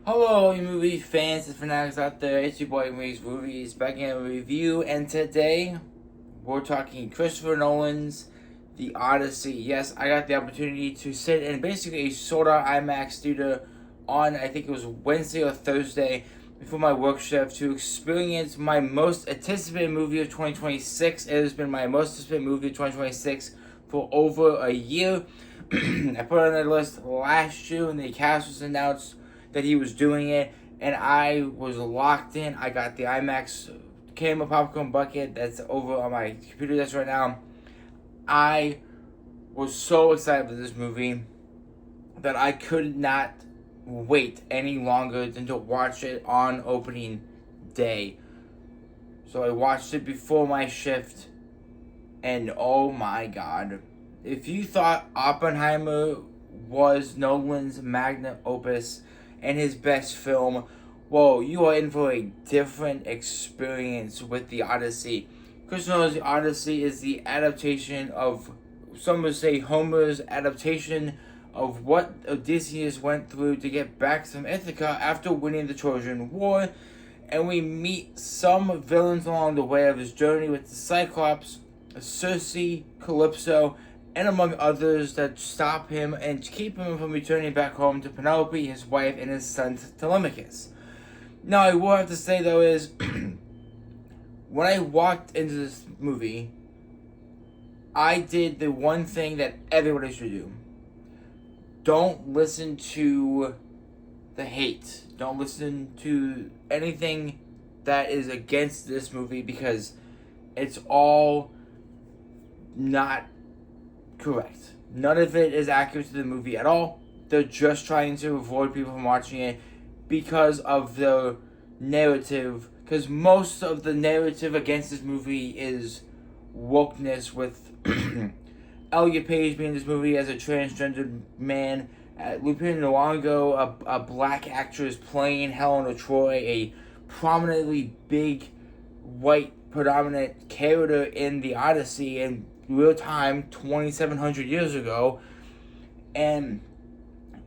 Hello, you movie fans and fanatics out there. It's your boy Movies back in a review, and today we're talking Christopher Nolan's The Odyssey. Yes, I got the opportunity to sit in basically a sold out IMAX theater on, I think it was Wednesday or Thursday, before my work shift to experience my most anticipated movie of 2026. It has been my most anticipated movie of 2026 for over a year. I put it on the list last year when the cast was announced that he was doing it, and I was locked in. I got the IMAX camera popcorn bucket that's over on my computer desk right now. I was so excited for this movie that I could not wait any longer than to watch it on opening day. So I watched it before my shift, and oh my god. If you thought Oppenheimer was Nolan's magnum opus and his best film, whoa, you are in for a different experience with The Odyssey. Chris Nolan's The Odyssey is the adaptation of, some would say, Homer's adaptation of what Odysseus went through to get back from Ithaca after winning the Trojan War, and we meet some villains along the way of his journey with the Cyclops, Circe, Calypso, and among others that stop him and keep him from returning back home to Penelope, his wife, and his son Telemachus. Now, I will have to say, though, is when I walked into this movie, I did the one thing that everybody should do. Don't listen to the hate. Don't listen to anything that is against this movie, because it's all not correct. None of it is accurate to the movie at all. They're just trying to avoid people from watching it because of the narrative. Because most of the narrative against this movie is wokeness, with Elliot Page being in this movie as a transgendered man, Lupita Nyong'o, a black actress playing Helena Troy, a prominently big white predominant character in The Odyssey in real time 2,700 years ago, and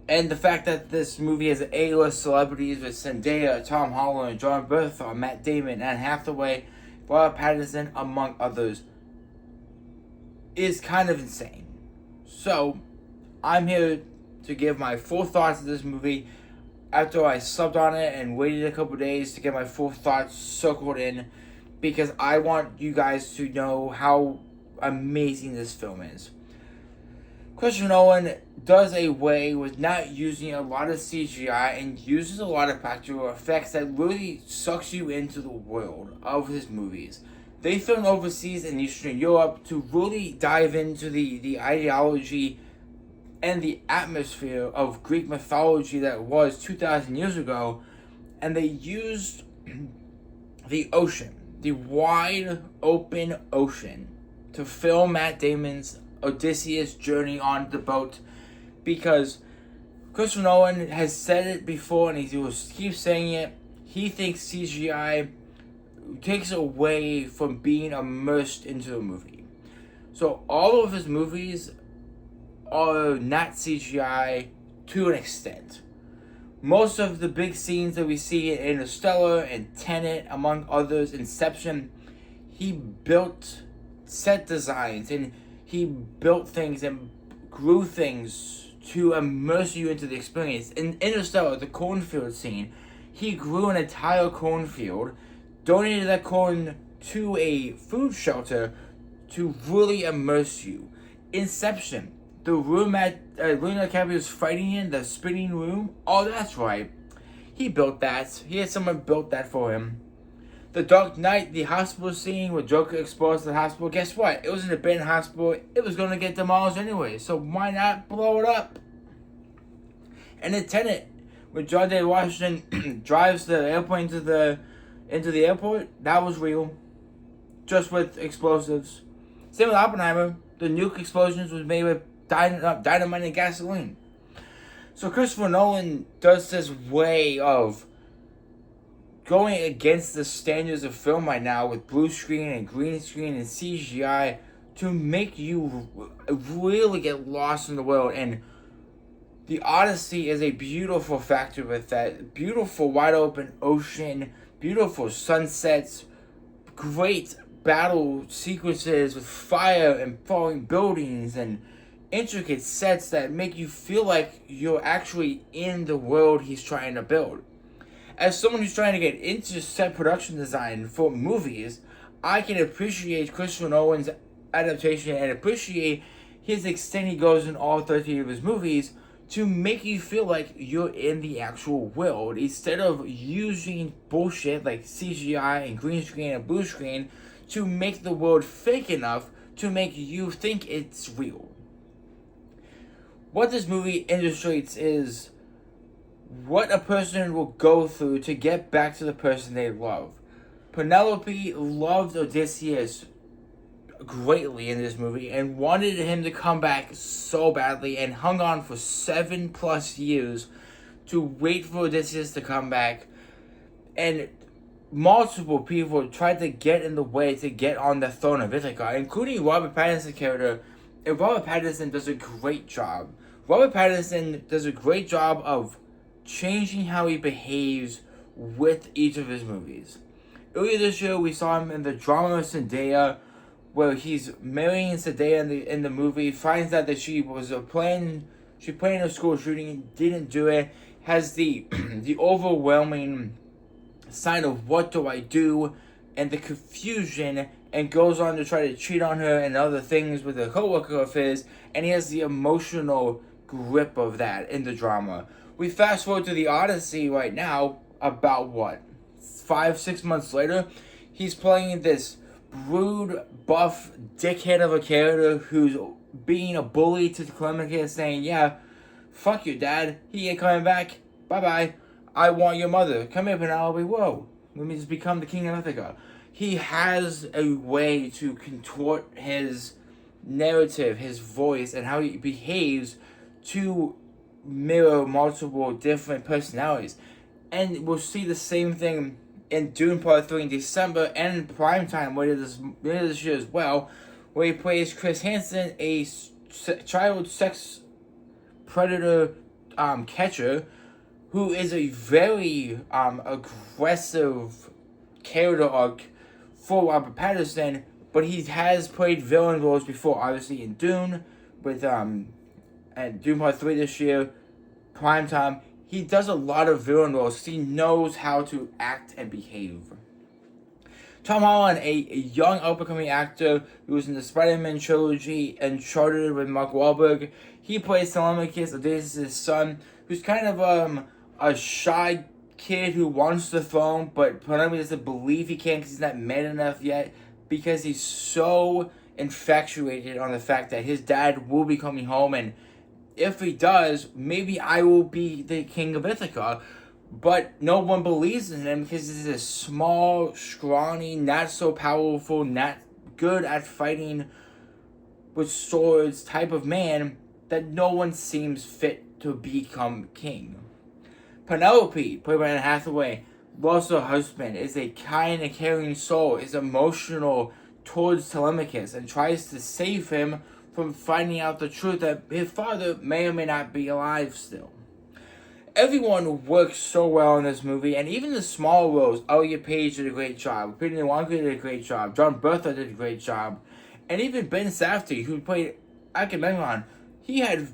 the fact that this movie has A-list celebrities with Zendaya, Tom Holland, John Bertha, Matt Damon, Anne Hathaway, Robert Pattinson, among others, is kind of insane. So, I'm here to give my full thoughts of this movie after I slept on it and waited a couple days to get my full thoughts circled in, because I want you guys to know how amazing this film is. Christopher Nolan does away with not using a lot of CGI and uses a lot of practical effects that really sucks you into the world of his movies. They filmed overseas in Eastern Europe to really dive into the ideology and the atmosphere of Greek mythology that was 2,000 years ago, and they used the ocean, the wide open ocean, to film Matt Damon's Odysseus journey on the boat, because Christopher Nolan has said it before and he will keep saying it. He thinks CGI takes away from being immersed into a movie. So all of his movies are not CGI to an extent. Most of the big scenes that we see in Interstellar and Tenet, among others, Inception, he built set designs and he built things and grew things to immerse you into the experience. In Interstellar, the cornfield scene, he grew an entire cornfield, donated that corn to a food shelter to really immerse you. Inception, the room at Leonardo DiCaprio's fighting in, the spinning room, oh, that's right, he built that. He had someone built that for him. The Dark Knight, the hospital scene where Joker explores the hospital, guess what? It was an abandoned hospital. It was going to get demolished anyway, so why not blow it up? And in Tenet, when John David Washington drives the airplane into the airport, that was real, just with explosives. Same with Oppenheimer. The nuke explosions was made with dynamite and gasoline. So Christopher Nolan does this way of going against the standards of film right now with blue screen and green screen and CGI to make you really get lost in the world. And The Odyssey is a beautiful factor with that. Beautiful wide open ocean, beautiful sunsets, great battle sequences with fire and falling buildings and intricate sets that make you feel like you're actually in the world he's trying to build. As someone who's trying to get into set production design for movies, I can appreciate Christopher Nolan's adaptation and appreciate his extent he goes in all 13 of his movies to make you feel like you're in the actual world instead of using bullshit like CGI and green screen and blue screen to make the world fake enough to make you think it's real. What this movie illustrates is what a person will go through to get back to the person they love. Penelope loved Odysseus greatly in this movie and wanted him to come back so badly and hung on for 7+ years to wait for Odysseus to come back. And multiple people tried to get in the way to get on the throne of Ithaca, including Robert Pattinson's character. And Robert Pattinson does a great job. Robert Pattinson does a great job of changing how he behaves with each of his movies. Earlier this year, we saw him in the drama Zendaya, where he's marrying Zendaya in the movie, finds out that she planned a school shooting, didn't do it, has the the overwhelming sign of what do I do, and the confusion, and goes on to try to cheat on her and other things with a coworker of his, and he has the emotional grip of that in the drama. We fast forward to the Odyssey right now, about 5-6 months later, he's playing this rude, buff, dickhead of a character who's being a bully to Telemachus, saying, yeah, fuck your dad, he ain't coming back, bye-bye, I want your mother, come here Penelope, whoa, let me just become the king of Ithaca. He has a way to contort his narrative, his voice, and how he behaves to mirror multiple different personalities. And we'll see the same thing in Dune Part 3 in December and in Primetime later this year as well, where he plays Chris Hansen, a child sex predator catcher, who is a very aggressive character arc for Robert Pattinson, but he has played villain roles before, obviously in Dune, with and Dune Part 3 this year, Primetime. He does a lot of villain roles. He knows how to act and behave. Tom Holland, a young up-and-coming actor who was in the Spider-Man trilogy, Uncharted with Mark Wahlberg. He plays Telemachus, Odysseus' son, who's kind of a shy kid who wants the throne, but Penelope doesn't believe he can because he's not man enough yet, because he's so infatuated on the fact that his dad will be coming home, and if he does, maybe I will be the king of Ithaca. But no one believes in him because he's a small, scrawny, not so powerful, not good at fighting with swords type of man that no one seems fit to become king. Penelope, played by Anne Hathaway, loves her husband, is a kind and caring soul, is emotional towards Telemachus, and tries to save him from finding out the truth that his father may or may not be alive still. Everyone works so well in this movie, and even the small roles. Elliot Page did a great job. Peter Nwanga did a great job. John Bertha did a great job. And even Ben Safdie, who played Agamemnon, he had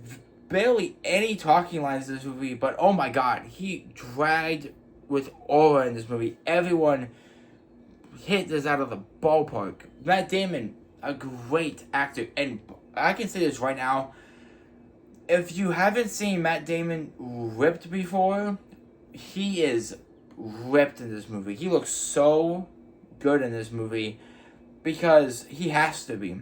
barely any talking lines in this movie, but oh my god, he dragged with aura in this movie. Everyone hit this out of the ballpark. Matt Damon, a great actor, and I can say this right now, if you haven't seen Matt Damon ripped before, he is ripped in this movie. He looks so good in this movie because he has to be.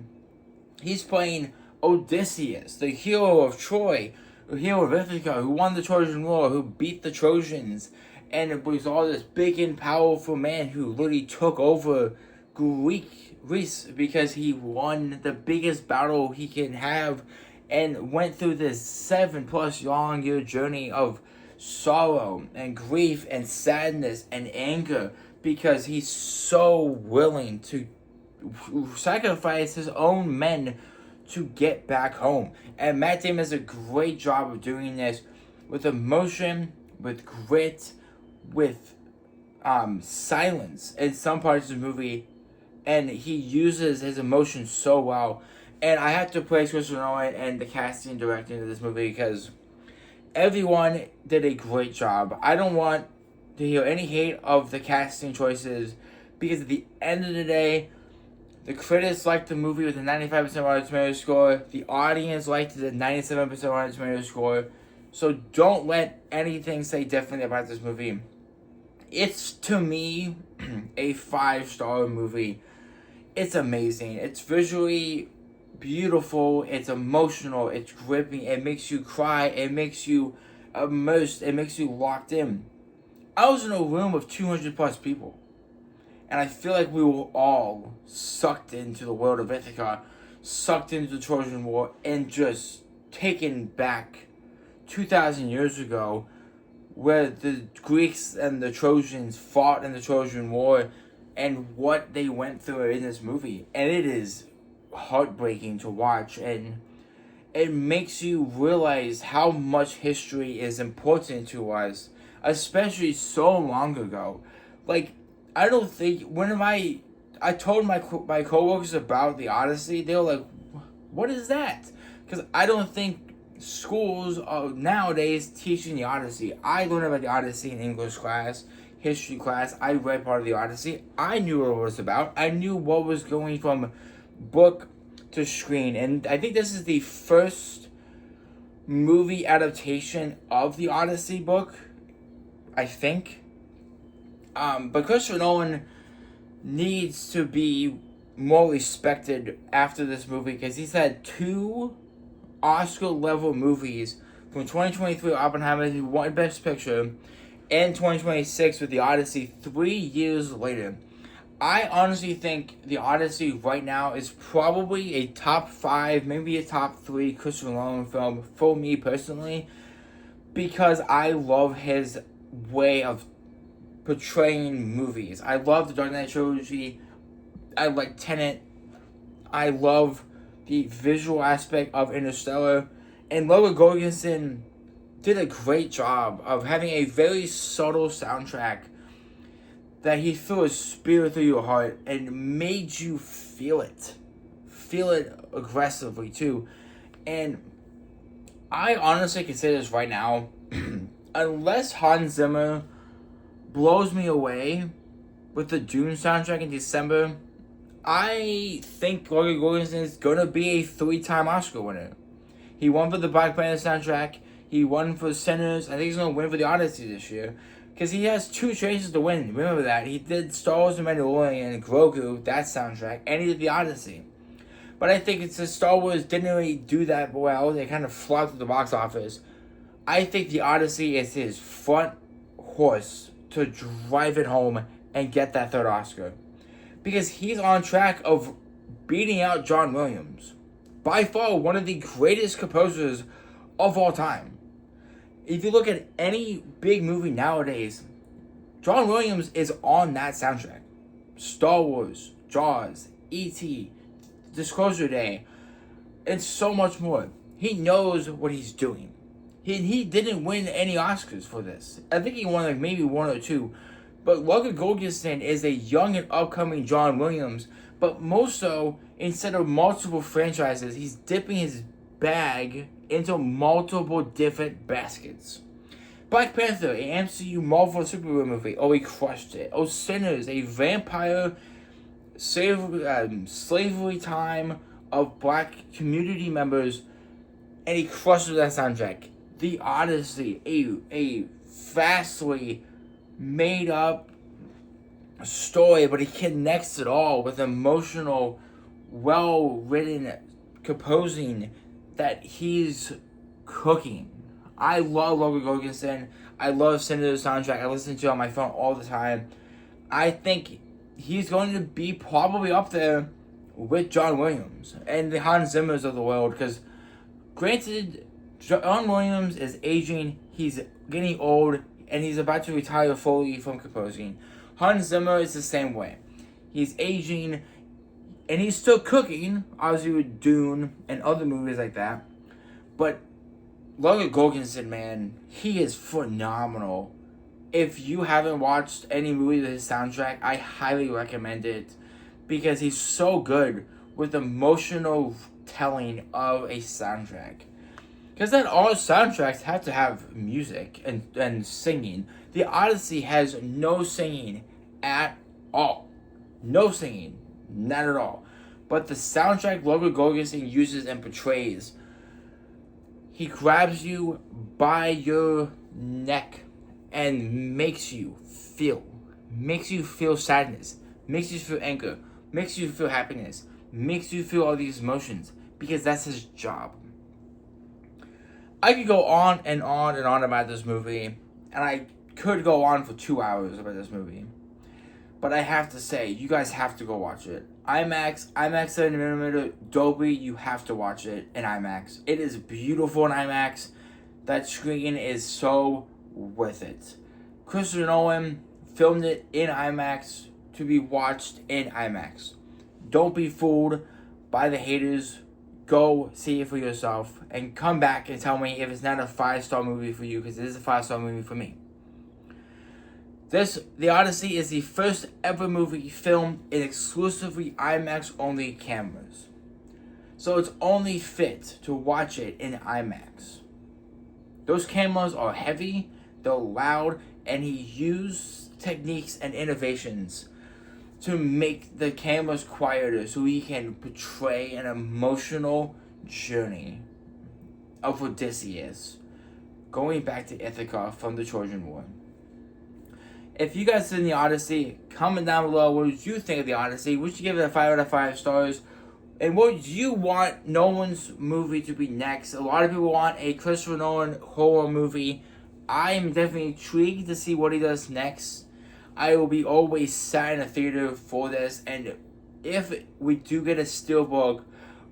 He's playing Odysseus, the hero of Troy, the hero of Ithaca, who won the Trojan War, who beat the Trojans, and was all this big and powerful man who literally took over Greece because he won the biggest battle he can have and went through this 7+ long year journey of sorrow and grief and sadness and anger because he's so willing to sacrifice his own men to get back home. And Matt Damon does a great job of doing this with emotion, with grit, with silence in some parts of the movie, and he uses his emotions so well. And I have to praise Christopher Nolan and the casting and directing of this movie because everyone did a great job. I don't want to hear any hate of the casting choices because at the end of the day, the critics liked the movie with a 95% Rotten Tomatoes score. The audience liked it at 97% Rotten Tomatoes score. So don't let anything say differently about this movie. It's, to me, a 5-star movie. It's amazing. It's visually beautiful. It's emotional. It's gripping. It makes you cry. It makes you immersed. It makes you locked in. I was in a room of 200 plus people. And I feel like we were all sucked into the world of Ithaca, sucked into the Trojan War, and just taken back 2,000 years ago, where the Greeks and the Trojans fought in the Trojan War and what they went through in this movie. And it is heartbreaking to watch, and it makes you realize how much history is important to us, especially so long ago. Like, I don't think, I told my coworkers about the Odyssey, they were like, what is that? Because I don't think schools are nowadays teaching the Odyssey. I learned about the Odyssey in English class, history class. I read part of the Odyssey. I knew what it was about. I knew what was going from book to screen. And I think this is the first movie adaptation of the Odyssey book, I think. But Christopher Nolan needs to be more respected after this movie because he's had 2 Oscar-level movies from 2023 Oppenheimer, who won Best Picture, and 2026 with the Odyssey 3 years later. I honestly think the Odyssey right now is probably a top 5, maybe a top 3 Christopher Nolan film for me personally, because I love his way of portraying movies. I love the Dark Knight trilogy. I like Tenet. I love the visual aspect of Interstellar. And Logan Gorgensen did a great job of having a very subtle soundtrack that he threw a spirit through your heart and made you feel it. Feel it aggressively too. And I honestly consider this right now, unless Hans Zimmer blows me away with the Dune soundtrack in December, I think Logan Gorgensen is going to be a 3-time Oscar winner. He won for the Black Panther soundtrack. He won for Sinners. I think he's going to win for the Odyssey this year. Because he has 2 chances to win. Remember that. He did Star Wars: The Mandalorian and Grogu, that soundtrack, and he did the Odyssey. But I think it's Star Wars didn't really do that well. They kind of flopped at the box office. I think the Odyssey is his front horse to drive it home and get that 3rd Oscar. Because he's on track of beating out John Williams. By far, one of the greatest composers of all time. If you look at any big movie nowadays, John Williams is on that soundtrack. Star Wars, Jaws, E.T., Disclosure Day, and so much more. He knows what he's doing. He didn't win any Oscars for this. I think he won like maybe 1 or 2. But Logan Gorgensen is a young and upcoming John Williams. But most so, instead of multiple franchises, he's dipping his bag into multiple different baskets. Black Panther, an MCU Marvel superhero movie. Oh, he crushed it. Oh, Sinners, a vampire slavery time of black community members. And he crushed that soundtrack. The Odyssey, a vastly made up story, but he connects it all with emotional, well written composing that he's cooking. I love Logan Gorgensen. I love Cinder's soundtrack. I listen to it on my phone all the time. I think he's going to be probably up there with John Williams and the Hans Zimmers of the world, because granted, John Williams is aging, he's getting old, and he's about to retire fully from composing. Hans Zimmer is the same way. He's aging, And he's still cooking, obviously with Dune and other movies like that. But Logan Golkinson, man, he is phenomenal. If you haven't watched any movie with his soundtrack, I highly recommend it because he's so good with emotional telling of a soundtrack. Because then all soundtracks have to have music and singing. The Odyssey has no singing at all. No singing. Not at all. But the soundtrack Logan Golkinson uses and portrays, he grabs you by your neck and makes you feel sadness, makes you feel anger, makes you feel happiness, makes you feel all these emotions, because that's his job. I could go on and on and on about this movie, and I could go on for 2 hours about this movie. But I have to say, you guys have to go watch it. IMAX 70mm, Dolby, you have to watch it in IMAX. It is beautiful in IMAX. That screen is so worth it. Christopher Nolan filmed it in IMAX to be watched in IMAX. Don't be fooled by the haters. Go see it for yourself and come back and tell me if it's not a 5-star movie for you, because it is a 5-star movie for me. The Odyssey is the first ever movie filmed in exclusively IMAX only cameras. So it's only fit to watch it in IMAX. Those cameras are heavy, they're loud, and he used techniques and innovations to make the cameras quieter so he can portray an emotional journey of Odysseus going back to Ithaca from the Trojan War. If you guys seen the Odyssey, comment down below what did you think of the Odyssey. Would you give it a 5 out of 5 stars? And what would you want Nolan's movie to be next? A lot of people want a Christopher Nolan horror movie. I am definitely intrigued to see what he does next. I will be always sat in a theater for this, and if we do get a steelbook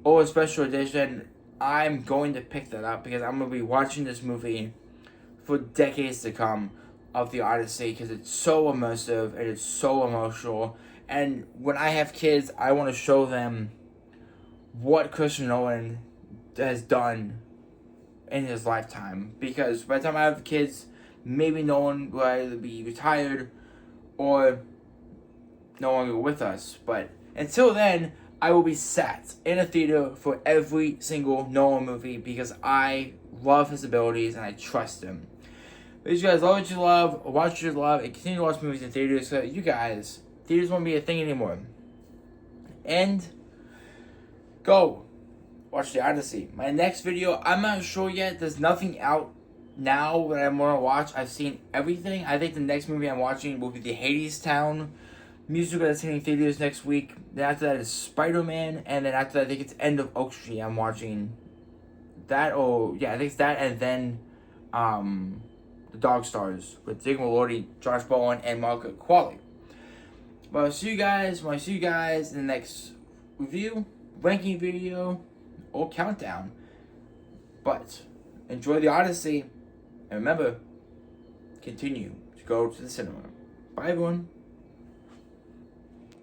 or a special edition, I'm going to pick that up because I'm going to be watching this movie for decades to come of the Odyssey, because it's so immersive and it's so emotional. And when I have kids, I want to show them what Christopher Nolan has done in his lifetime, because by the time I have kids, maybe Nolan will either be retired or no longer with us. But until then, I will be sat in a theater for every single Nolan movie because I love his abilities and I trust him. But you guys love what you love, watch what you love, and continue to watch movies in theaters so you guys, theaters won't be a thing anymore. And go watch the Odyssey. My next video, I'm not sure yet. There's nothing out now that I want to watch. I've seen everything. I think the next movie I'm watching will be the Hades Town musical that's hitting theaters next week. Then after that is Spider-Man, and then after that I think it's End of Oak Street. I'm watching that, I think it's that, and then The Dog Stars with Zig Malorty, Josh Bowen, and Margaret Qualley. But I'll see you guys in the next review, ranking video, or countdown. But enjoy the Odyssey. And remember, continue to go to the cinema. Bye, everyone.